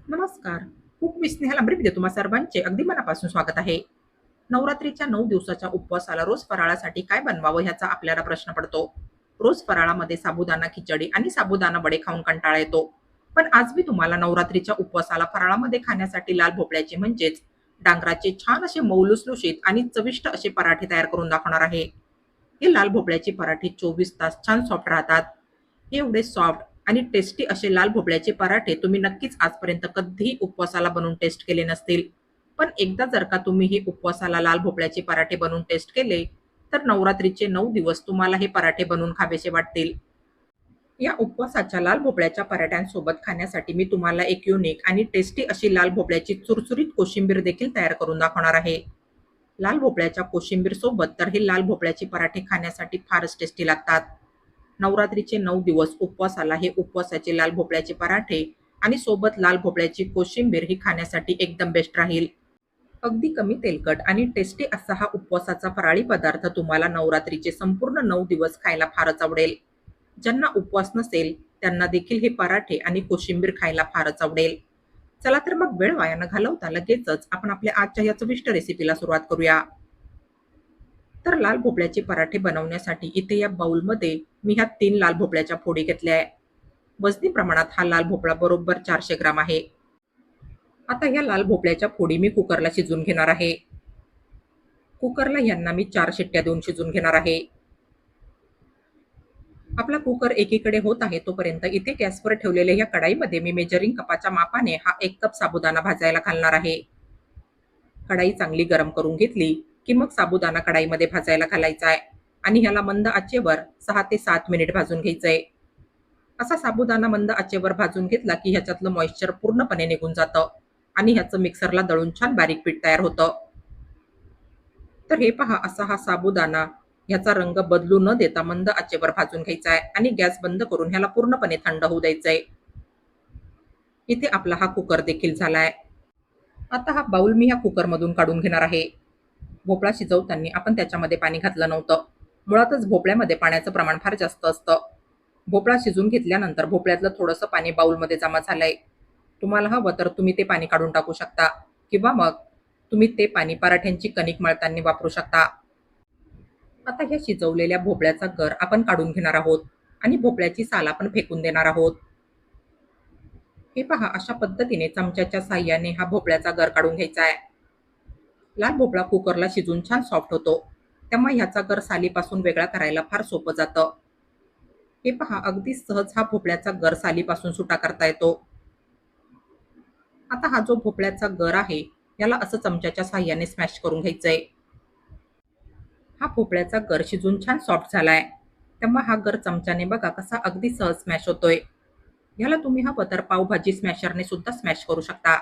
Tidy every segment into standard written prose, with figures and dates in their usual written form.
नमस्कार. Cook with Snehal अमृतमध्ये तुम्हा सर्वांचे अगदी मनापासून स्वागत आहे. नवरात्रीच्या 9 दिवसाच्या उपवासाला रोज फराळासाठी काय बनवावं ह्याचा आपल्याला प्रश्न पडतो. रोज फराळामध्ये साबुदाणा खिचडी आणि साबुदाणा वडे खाऊन कंटाळा येतो. पण आज मी तुम्हाला नवरात्रीच्या उपवासाला फराळामध्ये खाण्यासाठी लाल भोपळ्याचे म्हणजेच डांगराचे छान असे मऊ लुसलुशीत आणि चविष्ट असे पराठे तयार करून दाखवणार आहे. हे लाल भोपळ्याचे पराठे 24 तास छान सॉफ्ट राहतात. हे एवढे सॉफ्ट आणि टेस्टी असे लाल भोपळ्याचे पराठे तुम्ही नक्कीच आजपर्यंत कधीही उपवासाला बनवून टेस्ट केले नसतील. पण एकदा जर का तुम्ही हे उपवासाला लाल भोपळ्याचे पराठे बनवून टेस्ट केले, तर नवरात्रीचे 9 दिवस तुम्हाला हे पराठे बनवून खावेसे वाटतील. या उपवासाच्या लाल भोपळ्याच्या पराठ्यांसोबत खाण्यासाठी मी तुम्हाला एक युनिक आणि टेस्टी अशी लाल भोपळ्याची चुरचुरीत कोशिंबीर देखील तयार करून दाखवणार आहे. लाल भोपळ्याच्या कोशिंबीर सोबत तर हे लाल भोपळ्याचे पराठे खाण्यासाठी फारच टेस्टी लागतात. नवरात्रीचे 9 दिवस उपवासाला हे उपवासाचे लाल भोपळ्याचे पराठे आणि सोबत लाल भोपळ्याची कोशिंबीर ही खाण्यासाठी एकदम बेस्ट राहील. अगदी कमी तेलकट आणि टेस्टी असा हा उपवासाचा फराळी पदार्थ तुम्हाला नवरात्रीचे संपूर्ण 9 दिवस खायला फारच आवडेल. ज्यांना उपवास नसेल त्यांना देखील हे पराठे आणि कोशिंबीर खायला फारच आवडेल. चला तर मग वेळ वाया न घालवता लगेचच आपण आपल्या आजच्या या चविष्ट रेसिपीला सुरुवात करूया. तर लाल भोपळ्याचे पराठे बनवण्यासाठी इथे या बाउलमध्ये मी ह्या 3 लाल भोपळ्याच्या फोडी घेतल्या आहे. वजनी प्रमाणात हा लाल भोपळा बरोबर 400 ग्राम आहे. आता ह्या लाल भोपळ्याच्या फोडी मी कुकरला शिजवून घेणार आहे. कुकरला यांना मी 4 शिट्ट्या देऊन शिजवून घेणार आहे. आपला कुकर एकीकडे होत आहे तोपर्यंत इथे गॅसवर ठेवलेल्या या कढाईमध्ये मी मेजरिंग कपाच्या मापाने हा 1 कप साबुदाणा भाजायला घालणार आहे. कढाई चांगली गरम करून घेतली की मग साबुदाणा कढाईमध्ये भाजायला घालायचा आहे आणि ह्याला मंद आचेवर 6 ते 7 मिनिट भाजून घ्यायचंय. असा साबुदाणा मंद आचेवर भाजून घेतला की ह्याच्यातलं मॉइश्चर पूर्णपणे निघून जातं आणि ह्याचं मिक्सरला दळून छान बारीक पीठ तयार होतं. तर हे पहा, असा हा साबुदाणा ह्याचा रंग बदलू न देता मंद आचेवर भाजून घ्यायचा आहे आणि गॅस बंद करून ह्याला पूर्णपणे थंड होऊ द्यायचंय. इथे आपला हा कुकर देखील झालाय. आता हा बाउल मी ह्या कुकरमधून काढून घेणार आहे. भोपळा शिजवताना आपण त्याच्यामध्ये पाणी घातलं नव्हतं. मुळातच भोपळ्यामध्ये पाण्याचं प्रमाण फार जास्त असतं. भोपळा शिजून घेतल्यानंतर भोपळ्यातलं थोडंसं पाणी बाउलमध्ये जमा झालंय. तुम्हाला हवं तर तुम्ही ते पाणी काढून टाकू शकता किंवा मग तुम्ही ते पाणी पराठ्यांची कणिक मळताना वापरू शकता. आता ह्या शिजवलेल्या भोपळ्याचा गर आपण काढून घेणार आहोत आणि भोपळ्याची साल आपण फेकून देणार आहोत. हे पहा, अशा पद्धतीने चमच्याच्या साह्याने हा भोपळ्याचा गर काढून घ्यायचा आहे. लाल भोपळा कुकरला शिजून छान सॉफ्ट होतो, त्यामुळे ह्याचा गर सालीपासून वेगळा करायला फार सोपं जातं. हे पहा, अगदी सहज हा भोपळ्याचा गर सालीपासून सुटा करता येतो. आता हा जो भोपळ्याचा गर आहे याला असं चमच्याच्या साह्याने स्मॅश करून घ्यायचंय. हा भोपळ्याचा गर शिजून छान सॉफ्ट झालाय, त्यामुळे हा गर चमच्याने बघा कसा अगदी सहज स्मॅश होतोय. ह्याला तुम्ही हवं तर पावभाजी स्मॅशरने सुद्धा स्मॅश करू शकता.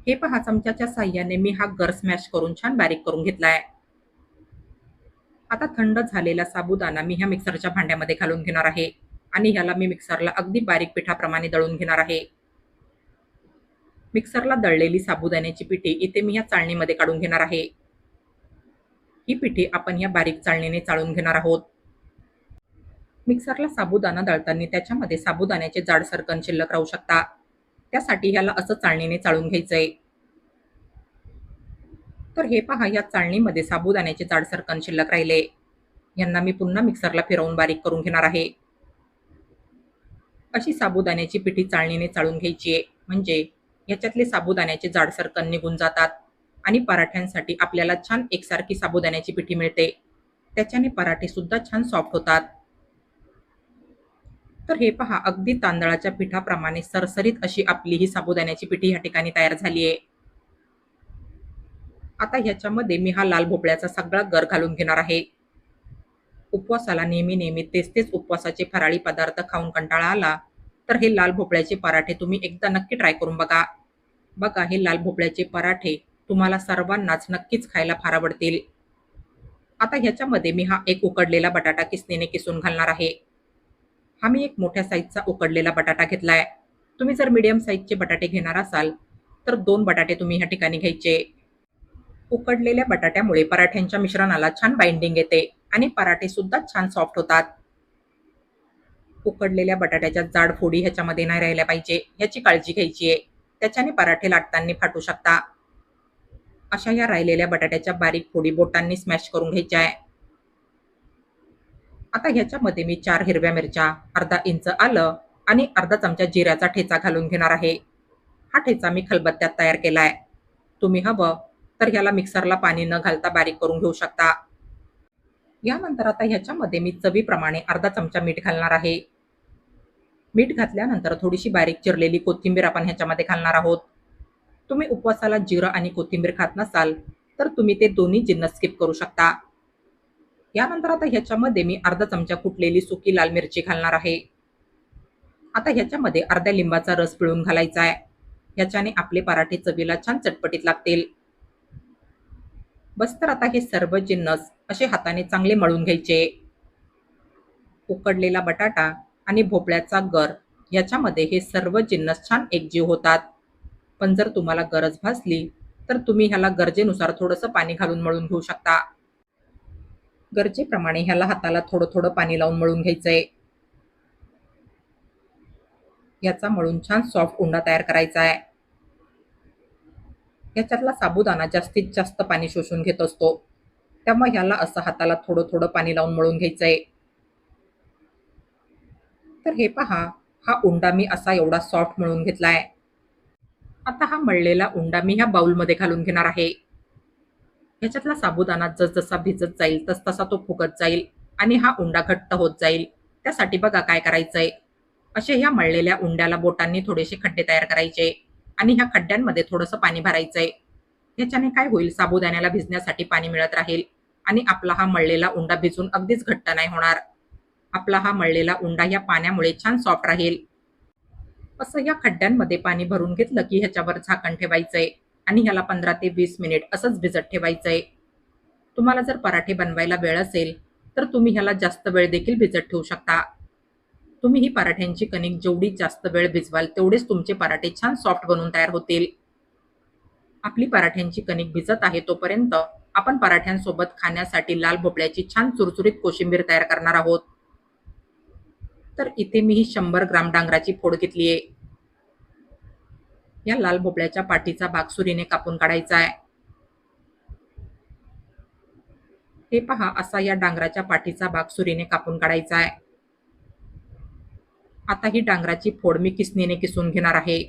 हे पहा, चमच्याच्या साह्याने मी हा गर स्मॅश करून छान बारीक करून घेतलाय. आता थंड झालेला साबुदाणा मी ह्या मिक्सरच्या भांड्यामध्ये घालून घेणार आहे आणि ह्याला मी मिक्सरला अगदी बारीक पिठाप्रमाणे दळून घेणार आहे. मिक्सरला दळलेली साबुदाण्याची पिठी इथे मी या चाळणीमध्ये काढून घेणार आहे. ही पिठी आपण या बारीक चाळणीने चाळून घेणार आहोत. मिक्सरला साबुदाणा दळताना त्याच्यामध्ये साबुदाण्याचे जाडसर कण शिल्लक राहू शकता, त्यासाठी ह्याला असं चाळणीने चाळून घ्यायचंय. तर हे पहा, या चाळणीमध्ये साबुदाण्याचे जाडसर कण शिल्लक राहिले. यांना मी पुन्हा मिक्सरला फिरवून बारीक करून घेणार आहे. अशी साबुदाण्याची पिठी चाळणीने चाळून घ्यायची आहे, म्हणजे ह्याच्यातले साबुदाण्याचे जाडसर कण निघून जातात आणि पराठ्यांसाठी आपल्याला छान एकसारखी साबुदाण्याची पिठी मिळते. त्याच्याने पराठे सुद्धा छान सॉफ्ट होतात. तर हे पहा, अगदी तांदळाच्या पिठाप्रमाणे सरसरीत अशी आपली ही साबुदाण्याची पिठी या ठिकाणी तयार झाली आहे. आता ह्याच्यामध्ये मी हा लाल भोपळ्याचा सगळा गर घालून घेणार आहे. उपवासाला नेहमी नेहमी तेच तेच उपवासाचे फराळी पदार्थ खाऊन कंटाळा आला तर हे लाल भोपळ्याचे पराठे तुम्ही एकदा नक्की ट्राय करून बघा. बघा, हे लाल भोपळ्याचे पराठे तुम्हाला सर्वांनाच नक्कीच खायला फार आवडतील. आता ह्याच्यामध्ये मी हा एक उकडलेला बटाटा किसणीने किसून घालणार आहे. हा मी एक मोठ्या साईजचा उकडलेला बटाटा घेतलाय. तुम्ही जर मीडियम साईजचे बटाटे घेणार असाल तर 2 बटाटे तुम्ही ह्या ठिकाणी घ्यायचे. उकडलेल्या बटाट्यामुळे पराठ्यांच्या मिश्रणाला छान बाइंडिंग येते आणि पराठे सुद्धा छान सॉफ्ट होतात. उकडलेल्या बटाट्याच्या जाड फोडी ह्याच्यामध्ये नाही राहिल्या पाहिजे, ह्याची काळजी घ्यायची आहे. त्याच्याने पराठे लाटताना फाटू शकता. अशा या राहिलेल्या बटाट्याच्या बारीक फोडी बोटांनी स्मॅश करून घ्यायच्या आहे. आता ह्याच्यामध्ये मी 4 हिरव्या मिरच्या, अर्धा इंच आलं आणि अर्धा चमचा जिऱ्याचा ठेचा घालून घेणार आहे. हा ठेचा मी खलबत्त्यात तयार केलाय. तुम्ही हवं तर ह्याला मिक्सरला पाणी न घालता बारीक करून घेऊ शकता. यानंतर आता ह्याच्यामध्ये मी चवीप्रमाणे अर्धा चमचा मीठ घालणार आहे. मीठ घातल्यानंतर थोडीशी बारीक चिरलेली कोथिंबीर आपण ह्याच्यामध्ये घालणार आहोत. तुम्ही उपवासाला जिरं आणि कोथिंबीर खात नसाल तर तुम्ही ते दोन्ही जिन्नस स्किप करू शकता. यानंतर आता ह्याच्यामध्ये मी अर्धा चमचा कुटलेली सुकी लाल मिरची घालणार आहे. आता ह्याच्यामध्ये अर्ध्या लिंबाचा रस पिळून घालायचा आहे. ह्याच्याने आपले पराठे चवीला छान चटपटीत लागतील. बस तर आता हे सर्व जिन्नस असे हाताने चांगले मळून घ्यायचे. उकडलेला बटाटा आणि भोपळ्याचा गर याच्यामध्ये हे सर्व जिन्नस छान एकजीव होतात. पण जर तुम्हाला गरज भासली तर तुम्ही ह्याला गरजेनुसार थोडंसं पाणी घालून मळून घेऊ शकता. गरजेप्रमाणे ह्याला हाताला थोडं थोडं पाणी लावून मळून घ्यायचंय. याचा मळून छान सॉफ्ट उंडा तयार करायचा आहे. याच्यातला साबुदाणा जास्तीत जास्त पाणी शोषून घेत असतो, त्यामुळे ह्याला असं हाताला थोडं थोडं पाणी लावून मळून घ्यायचंय. तर हे पहा, हा उंडा मी असा एवढा सॉफ्ट मळून घेतलाय. आता हा मळलेला उंडा मी ह्या बाउलमध्ये घालून घेणार आहे. ह्याच्यातला साबुदाणा जसजसा भिजत जाईल तसतसा तो फुगत जाईल आणि हा उंडा घट्ट होत जाईल. त्यासाठी बघा काय करायचंय. असे ह्या मळलेल्या उंड्याला बोटांनी थोडेसे खड्डे तयार करायचे आणि ह्या खड्ड्यांमध्ये थोडंसं पाणी भरायचंय. ह्याच्याने काय होईल, साबुदाण्याला भिजण्यासाठी पाणी मिळत राहील आणि आपला हा मळलेला उंडा भिजून अगदीच घट्ट नाही होणार. आपला हा मळलेला उंडा या पाण्यामुळे छान सॉफ्ट राहील. असं या खड्ड्यांमध्ये पाणी भरून घेतलं की ह्याच्यावर झाकण ठेवायचंय आणि ह्याला 15 ते 20 मिनिट असंच भिजत ठेवायचंय. तुम्हाला जर पराठे बनवायला वेळ असेल तर तुम्ही ह्याला जास्त वेळ देखील भिजत ठेवू शकता. तुम्ही ही पराठ्यांची कणिक जेवढी जास्त वेळ भिजवाल तेवढेच तुमचे पराठे छान सॉफ्ट बनून तयार होतील. आपली पराठ्यांची कणिक भिजत आहे तोपर्यंत आपण पराठ्यांसोबत खाण्यासाठी लाल भोपळ्याची छान चुरचुरीत कोशिंबीर तयार करणार आहोत. तर इथे मी ही 100 ग्राम डांगराची फोड घेतली आहे. या लाल भोपळ्याच्या पाठीचा भाग सुरीने कापून काढायचा आहे. हे पहा, असा या डांगराच्या पाठीचा भाग सुरीने कापून काढायचा आहे. आता ही डांगराची फोड मी किसणीने किसून घेणार आहे.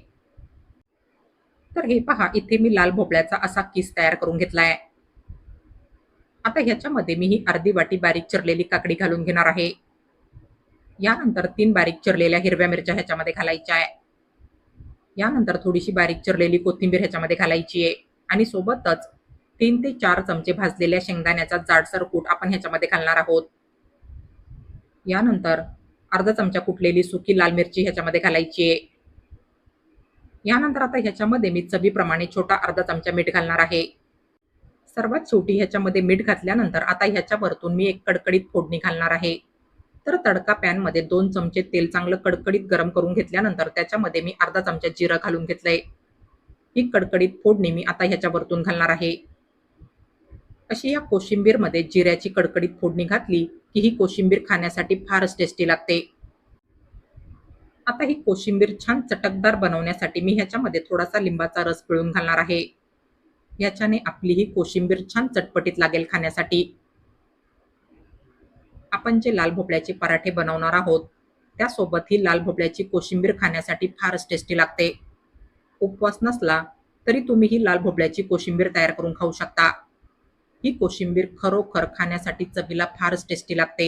तर हे पहा, इथे मी लाल भोपळ्याचा असा किस तयार करून घेतलाय. आता ह्याच्यामध्ये मी ही अर्धी वाटी बारीक चिरलेली काकडी घालून घेणार आहे. यानंतर 3 बारीक चिरलेल्या हिरव्या मिरच्या ह्याच्यामध्ये घालायच्या आहे. यानंतर थोडीशी बारीक चिरलेली कोथिंबीर ह्याच्यामध्ये घालायची आहे आणि सोबतच 3 ते 4 चमचे भाजलेल्या शेंगदाण्याचा जाडसर कूट आपण ह्याच्यामध्ये घालणार आहोत. यानंतर अर्धा चमचा कुटलेली सुकी लाल मिरची ह्याच्यामध्ये घालायची आहे. यानंतर आता ह्याच्यामध्ये मी चवीप्रमाणे छोटा अर्धा चमचा मीठ घालणार आहे. सर्वात शेवटी ह्याच्यामध्ये मीठ घातल्यानंतर आता ह्याच्यावरतून मी एक कडकडीत फोडणी घालणार आहे. तर तडका पॅनमध्ये 2 चमचे तेल चांगलं कडकडीत गरम करून घेतल्यानंतर त्याच्यामध्ये मी अर्धा चमचा जिरं घालून घेतलंय. ही कडकडीत फोडणी मी आता ह्याच्यावरतून घालणार आहे. अशी या कोशिंबीरमध्ये जिऱ्याची कडकडीत फोडणी घातली की ही कोशिंबीर खाण्यासाठी फारच टेस्टी लागते. आता ही कोशिंबीर छान चटकदार बनवण्यासाठी मी ह्याच्यामध्ये थोडासा लिंबाचा रस पिळून घालणार आहे. याच्याने आपली ही कोशिंबीर छान चटपटीत लागेल खाण्यासाठी. आपण जे लाल भोपळ्याचे पराठे बनवणार आहोत त्यासोबत ही लाल भोपळ्याची कोशिंबीर खाण्यासाठी फारच टेस्टी लागते. उपवास नसला तरी तुम्ही ही लाल भोपळ्याची कोशिंबीर तयार करून खाऊ शकता. ही कोशिंबीर खरोखर खाण्यासाठी चवीला फारच टेस्टी लागते.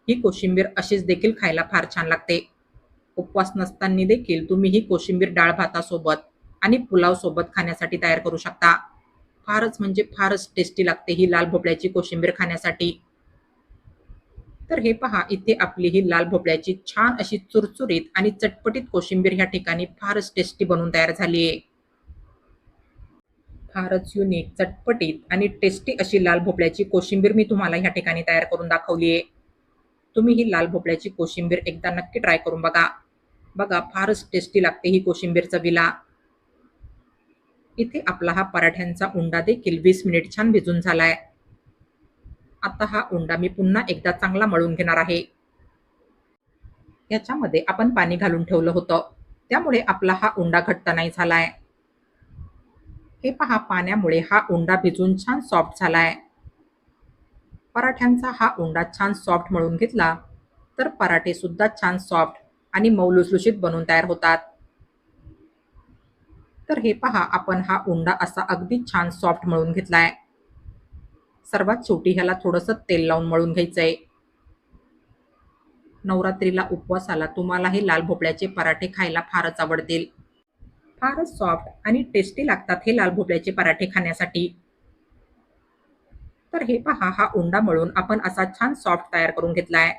ही कोशिंबीर अशीच देखील खायला फार छान लागते. उपवास नसताना देखील तुम्ही ही कोशिंबीर डाळ भातासोबत आणि पुलाव सोबत खाण्यासाठी तयार करू शकता. फारच म्हणजे फारच टेस्टी लागते ही लाल भोपळ्याची कोशिंबीर खाण्यासाठी. तर हे पहा, इथे आपली ही लाल भोपळ्याची छान अशी चुरचुरीत आणि चटपटीत कोशिंबीर ह्या ठिकाणी फारच टेस्टी बनून तयार झाली आहे. फारच युनिक, चटपटीत आणि टेस्टी अशी लाल भोपळ्याची कोशिंबीर मी तुम्हाला ह्या ठिकाणी तयार करून दाखवली आहे. तुम्ही ही लाल भोपळ्याची कोशिंबीर एकदा नक्की ट्राय करून बघा. बघा, फारच टेस्टी लागते ही कोशिंबीर चवीला. इथे आपला हा पराठ्यांचा उंडा देखील 20 मिनिट छान भिजून झालाय. आता हा उंडा मी पुन्हा एकदा चांगला मळून घेणार आहे. याच्यामध्ये आपण पाणी घालून ठेवलं होतं, त्यामुळे आपला हा उंडा घट्ट नाही झालाय. हे पहा, पाण्यामुळे हा उंडा भिजून छान सॉफ्ट झालाय. पराठ्यांचा हा उंडा छान सॉफ्ट मळून घेतला तर पराठे सुद्धा छान सॉफ्ट आणि मऊ लुसलुशीत बनून तयार होतात. तर हे पहा, आपण हा उंडा असा अगदी छान सॉफ्ट मळून घेतलाय. सर्वात शेवटी ह्याला थोडंसं तेल लावून मळून घ्यायचंय. नवरात्रीला उपवासाला तुम्हाला हे लाल भोपळ्याचे पराठे खायला फारच आवडतील. फारच सॉफ्ट आणि टेस्टी लागतात हे लाल भोपळ्याचे पराठे खाण्यासाठी. तर हे पहा, हा उंडा मळून आपण असा छान सॉफ्ट तयार करून घेतलाय.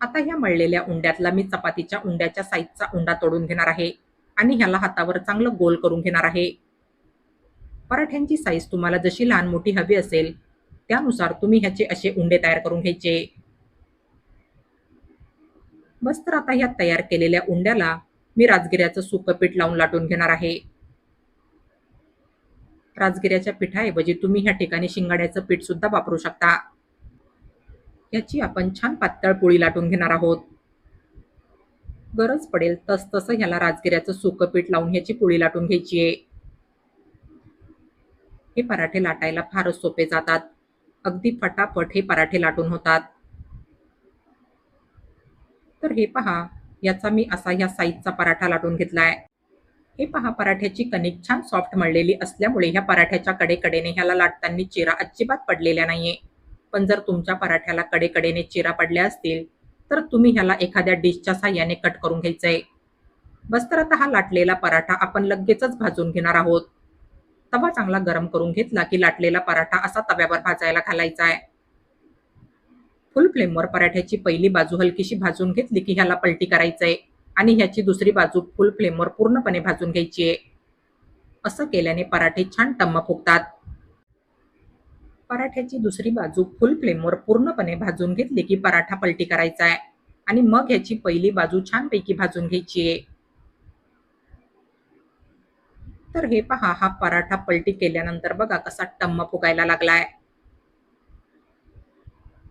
आता ह्या मळलेल्या उंड्यातला मी चपातीच्या उंड्याच्या साईजचा उंडा तोडून घेणार आहे आणि ह्याला हातावर चांगलं गोल करून घेणार आहे. पराठ्यांची साईज तुम्हाला जशी लहान मोठी हवी असेल त्यानुसार तुम्ही ह्याचे असे उंडे तयार करून घ्यायचे. बस, तर आता ह्या तयार केलेल्या उंड्याला मी राजगिऱ्याचं सुकं पीठ लावून लाटून घेणार आहे. राजगिऱ्याच्या पिठाऐवजी तुम्ही ह्या ठिकाणी शिंगाड्याचं पीठ सुद्धा वापरू शकता. याची आपण छान पातळ पोळी लाटून घेणार आहोत. गरज पडेल तसं ह्याला राजगिऱ्याचं सुकं पीठ लावून ह्याची पोळी लाटून घ्यायची आहे. हे पराठे लाटायला फारच सोपे जातात. अगदी फटाफट हे पराठे लाटून होतात. तर हे पहा, याचा मी असा ह्या साईजचा पराठा लाटून घेतलाय. हे पहा, पराठ्याची कणिक छान सॉफ्ट मळलेली असल्यामुळे ह्या पराठ्याच्या कडेकडेने ह्याला लाटताना चिरा अजिबात पडलेल्या नाहीये. पण जर तुमच्या पराठ्याला कडेकडेने चिरा पडल्या असतील तर तुम्ही ह्याला एखाद्या डिशच्या साह्याने कट करून घ्यायचंय. बस, तर आता हा लाटलेला पराठा आपण लगेचच भाजून घेणार आहोत. तवा चांगला गरम करून घेतला की लाटलेला पराठा असा तव्यावर भाजायला घालायचा आहे. फुल फ्लेमवर पराठ्याची पहिली बाजू हलकीशी भाजून घेतली की ह्याला पलटी करायचंय आणि ह्याची दुसरी बाजू फुल फ्लेमवर पूर्णपणे भाजून घ्यायची आहे. असं केल्याने पराठे छान टम्म फुगतात. पराठ्याची दुसरी बाजू फुल फ्लेमवर पूर्णपणे भाजून घेतली की पराठा पलटी करायचा आहे आणि मग ह्याची पहिली बाजू छानपैकी भाजून घ्यायची आहे. तर हे पहा, हा पराठा पलटी केल्यानंतर बघा कसा टम्म फुगायला लागलाय.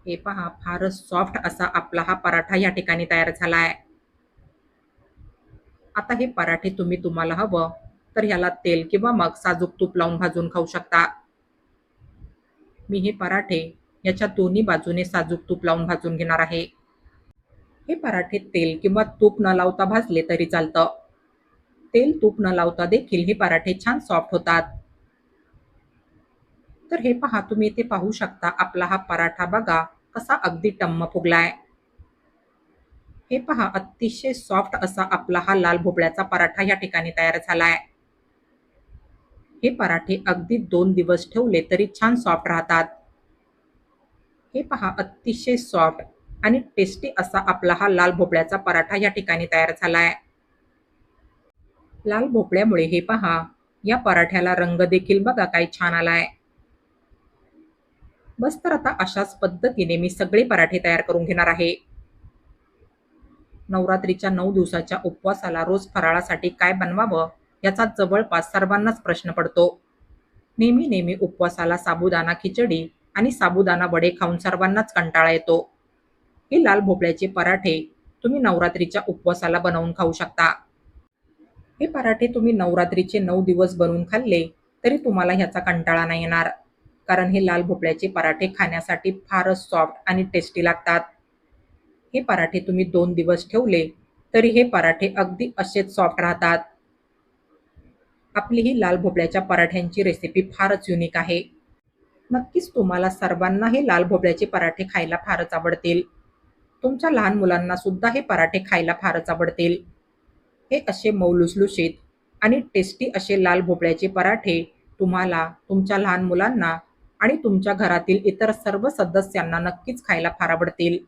हे पहा, फारच सॉफ्ट असा आपला हा पराठा या ठिकाणी तयार झालाय. आता हे पराठे तुम्हाला हवं तर ह्याला तेल किंवा मग साजूक तूप लावून भाजून खाऊ शकता. मी हे पराठे याच्या दोन्ही बाजूने साजूक तूप लावून भाजून घेणार आहे. हे पराठे तेल किंवा तूप न लावता भाजले तरी चालतं. तेल तूप न लावता देखील हे पराठे छान सॉफ्ट होतात. तर हे पहा, तुम्ही इथे पाहू शकता आपला हा पराठा बघा कसा अगदी टम्म फुगलाय. हे पहा, अतिशय सॉफ्ट असा आपला हा लाल भोपळ्याचा पराठा या ठिकाणी तयार झालाय. हे पराठे अगदी 2 दिवस ठेवले तरी छान सॉफ्ट राहतात. हे पहा, अतिशय सॉफ्ट आणि टेस्टी असा आपला हा लाल भोपळ्याचा पराठा या ठिकाणी तयार झालाय. लाल भोपळ्यामुळे हे पहा, या पराठ्याला रंग देखील बघा काय छान आलाय. बस, तर आता अशाच पद्धतीने मी सगळे पराठे तयार करून घेणार आहे. नवरात्रीच्या 9 दिवसाच्या उपवासाला रोज फराळासाठी काय बनवावं याचा जवळपास सर्वांनाच प्रश्न पडतो. नेहमी उपवासाला साबुदाणा खिचडी आणि साबुदाणा वडे खाऊन सर्वांनाच कंटाळा येतो. हे लाल भोपळ्याचे पराठे तुम्ही नवरात्रीच्या उपवासाला बनवून खाऊ शकता. हे पराठे तुम्ही नवरात्रीचे 9 दिवस बनवून खाल्ले तरी तुम्हाला ह्याचा कंटाळा नाही येणार. कारण हे लाल भोपळ्याचे पराठे खाण्यासाठी फारच सॉफ्ट आणि टेस्टी लागतात. हे पराठे तुम्ही 2 दिवस ठेवले तरी हे पराठे अगदी असेच सॉफ्ट राहतात. आपली ही लाल भोपळ्याच्या पराठ्यांची रेसिपी फारच युनिक आहे. नक्कीच तुम्हाला सर्वांना हे लाल भोपळ्याचे पराठे खायला फारच आवडतील. तुमच्या लहान मुलांना सुद्धा हे पराठे खायला फारच आवडतील. हे असे मऊ लुसलुशीत आणि टेस्टी असे लाल भोपळ्याचे पराठे तुम्हाला, तुमच्या लहान मुलांना आणि तुमच्या घरातील इतर सर्व सदस्यांना नक्कीच खायला फार आवडतील.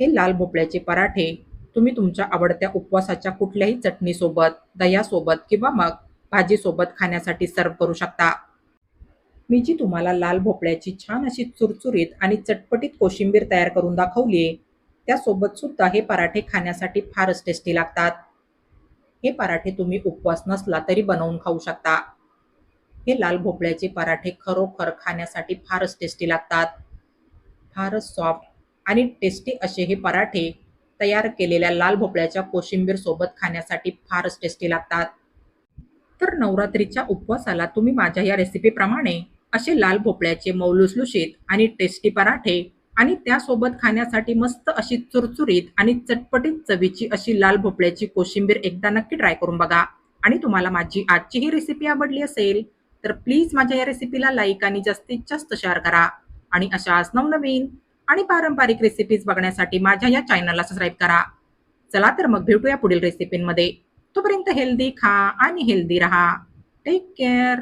हे लाल भोपळ्याचे पराठे तुम्ही तुमच्या आवडत्या उपवासाच्या कुठल्याही चटणीसोबत, दह्यासोबत किंवा मग भाजीसोबत खाण्यासाठी सर्व्ह करू शकता. मी जी तुम्हाला लाल भोपळ्याची छान अशी चुरचुरीत आणि चटपटीत कोशिंबीर तयार करून दाखवली आहे, त्यासोबत सुद्धा हे पराठे खाण्यासाठी फारच टेस्टी लागतात. हे पराठे तुम्ही उपवास नसला तरी बनवून खाऊ शकता. हे लाल भोपळ्याचे पराठे खरोखर खाण्यासाठी फारच टेस्टी लागतात. फारच सॉफ्ट आणि टेस्टी असे हे पराठे तयार केलेल्या लाल भोपळ्याच्या कोशिंबीर सोबत खाण्यासाठी फारच टेस्टी लागतात. तर नवरात्रीच्या उपवासाला तुम्ही माझ्या या रेसिपीप्रमाणे असे लाल भोपळ्याचे मऊलुसलुशीत आणि टेस्टी पराठे आणि त्यासोबत खाण्यासाठी मस्त अशी चुरचुरीत आणि चटपटीत चवीची अशी लाल भोपळ्याची कोशिंबीर एकदा नक्की ट्राय करून बघा. आणि तुम्हाला माझी आजची ही रेसिपी आवडली असेल तर प्लीज माझ्या या रेसिपीला लाईक आणि जास्तीत जास्त शेअर करा. आणि अशाच नवनवीन आणि पारंपरिक रेसिपीज बघण्यासाठी माझ्या या चॅनलला सबस्क्राईब करा. चला तर मग भेटूया पुढील रेसिपींमध्ये. तोपर्यंत हेल्दी खा आणि हेल्दी रहा. Take care.